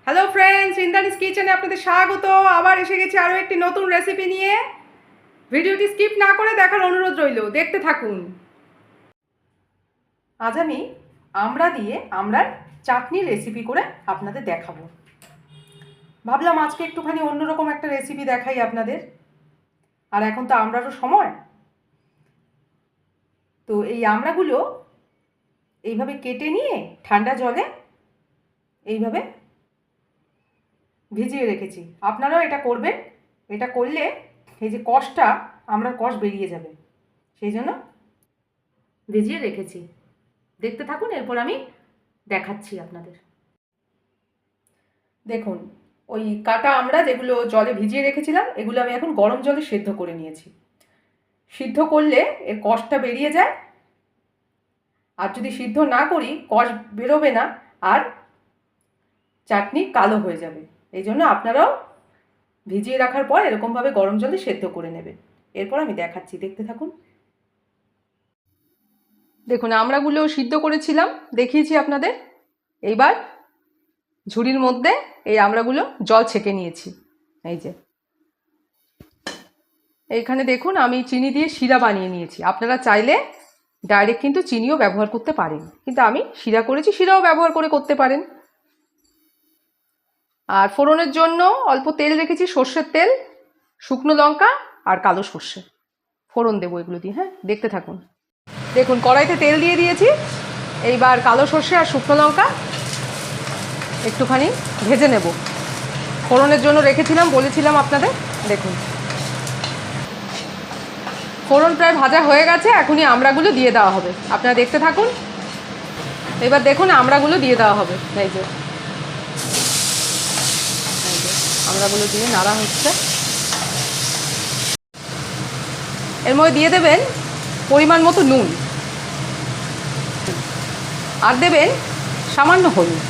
Hello friends, Indrani's কিচেনে আপনাদের স্বাগত। আবার এসে গেছি আরও একটি নতুন রেসিপি নিয়ে। ভিডিওটি স্কিপ না করে দেখার অনুরোধ রইল, দেখতে থাকুন। আজ আমি আমড়ার চাটনির রেসিপি করে আপনাদের দেখাবো। ভাবলাম আজকে একটুখানি অন্যরকম একটা রেসিপি দেখাই আপনাদের। আর এখন তো আমড়ারও সময়, তো এই আমড়াগুলো এইভাবে কেটে নিয়ে ঠান্ডা জলে এইভাবে ভিজিয়ে রেখেছি। আপনারাও এটা করবেন। এটা করলে এই যে কষটা, আমড়ার কষ বেরিয়ে যাবে, সেই জন্য ভিজিয়ে রেখেছি। দেখতে থাকুন, এরপর আমি দেখাচ্ছি আপনাদের। দেখুন, ওই কাটা আমড়া যেগুলো জলে ভিজিয়ে রেখেছিলাম, এগুলো আমি এখন গরম জলে সেদ্ধ করে নিয়েছি। সিদ্ধ করলে এর কষটা বেরিয়ে যায়, আর যদি সিদ্ধ না করি কষ বেরোবে না, আর চাটনি কালো হয়ে যাবে। এই জন্য আপনারাও ভিজিয়ে রাখার পর এরকমভাবে গরম জলে সেদ্ধ করে নেবেন। এরপর আমি দেখাচ্ছি, দেখতে থাকুন। দেখুন, আমড়াগুলো সিদ্ধ করেছিলাম, দেখিয়েছি আপনাদের। এইবার ঝুড়ির মধ্যে এই আমড়াগুলো জল ছেঁকে নিয়েছি। এই যে এইখানে দেখুন, আমি চিনি দিয়ে শিরা বানিয়ে নিয়েছি। আপনারা চাইলে ডাইরেক্ট কিন্তু চিনিও ব্যবহার করতে পারেন, কিন্তু আমি শিরা করেছি, শিরাও ব্যবহার করে করতে পারেন। আর ফোড়নের জন্য অল্প তেল রেখেছি, সর্ষের তেল, শুকনো লঙ্কা আর কালো সর্ষে ফোড়ন দেবো এগুলো দিয়ে। হ্যাঁ, দেখতে থাকুন। দেখুন, কড়াইতে তেল দিয়ে দিয়েছি। এইবার কালো সর্ষে আর শুকনো লঙ্কা একটুখানি ভেজে নেব। ফোড়নের জন্য রেখেছিলাম, বলেছিলাম আপনাদের। দেখুন, ফোড়ন প্রায় ভাজা হয়ে গেছে। এখনই আমড়াগুলো দিয়ে দেওয়া হবে, আপনারা দেখতে থাকুন। এবার দেখুন, আমড়াগুলো দিয়ে দেওয়া হবে। এই যে আমড়াগুলো দিয়ে নাড়া হচ্ছে। এর মধ্যে দিয়ে দেবেন পরিমাণ মতো নুন, আর দেবেন সামান্য হলুদ।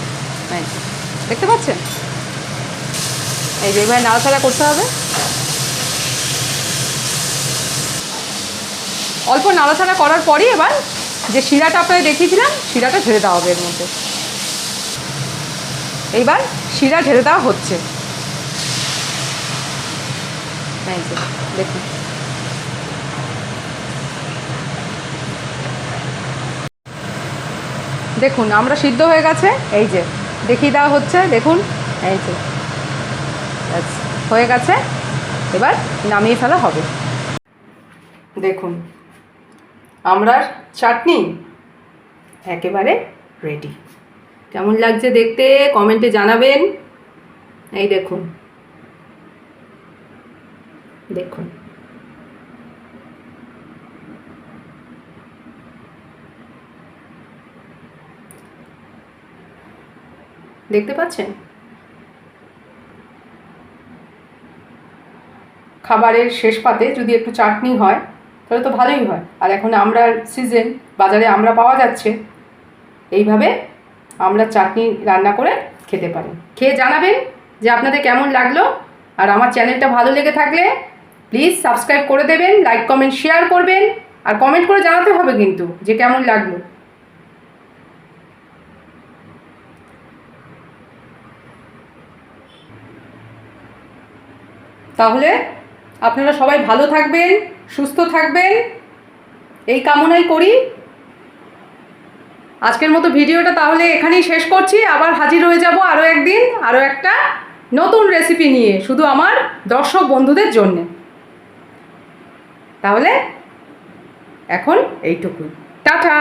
দেখতে পাচ্ছেন? এই যে এবার নাড়াচাড়া করতে হবে। অল্প নাড়াচাড়া করার পরই এবার যে শিরাটা আপনাদের দেখিয়েছিলাম, শিরাটা ঢেলে দেওয়া হবে এর মধ্যে। এইবার শিরা ঢেলে দেওয়া হচ্ছে। এই যে দেখুন, দেখুন আমরা সিদ্ধ হয়ে গেছে। এই যে দেখিয়ে দেওয়া হচ্ছে, দেখুন। এই যে হয়ে গেছে, এবার নামিয়ে ফেলা হবে। দেখুন, আমড়ার চাটনি একেবারে রেডি। কেমন লাগছে দেখতে কমেন্টে জানাবেন। এই দেখুন, দেখুন দেখতে পাচ্ছেন? খাবারের শেষ পাতে যদি একটু চাটনি হয় তাহলে তো ভালোই হয়। আর এখন আমড়ার সিজন, বাজারে আমড়া পাওয়া যাচ্ছে। এইভাবে আমড়ার চাটনি রান্না করে খেতে পারেন। খেয়ে জানাবেন যে আপনাদের কেমন লাগলো। আর আমার চ্যানেলটা ভালো লেগে থাকলে প্লিজ সাবস্ক্রাইব করে দেবেন, লাইক কমেন্ট শেয়ার করবেন, আর কমেন্ট করে জানাতে হবে কিন্তু যে কেমন লাগলো। তাহলে আপনারা সবাই ভালো থাকবেন, সুস্থ থাকবেন, এই কামনাই করি। আজকের মতো ভিডিওটা তাহলে এখানেই শেষ করছি। আবার হাজির হয়ে যাব আরও একদিন, আরও একটা নতুন রেসিপি নিয়ে, শুধু আমার দর্শক বন্ধুদের জন্যে। তাহলে এখন এইটুকুই, টাটা।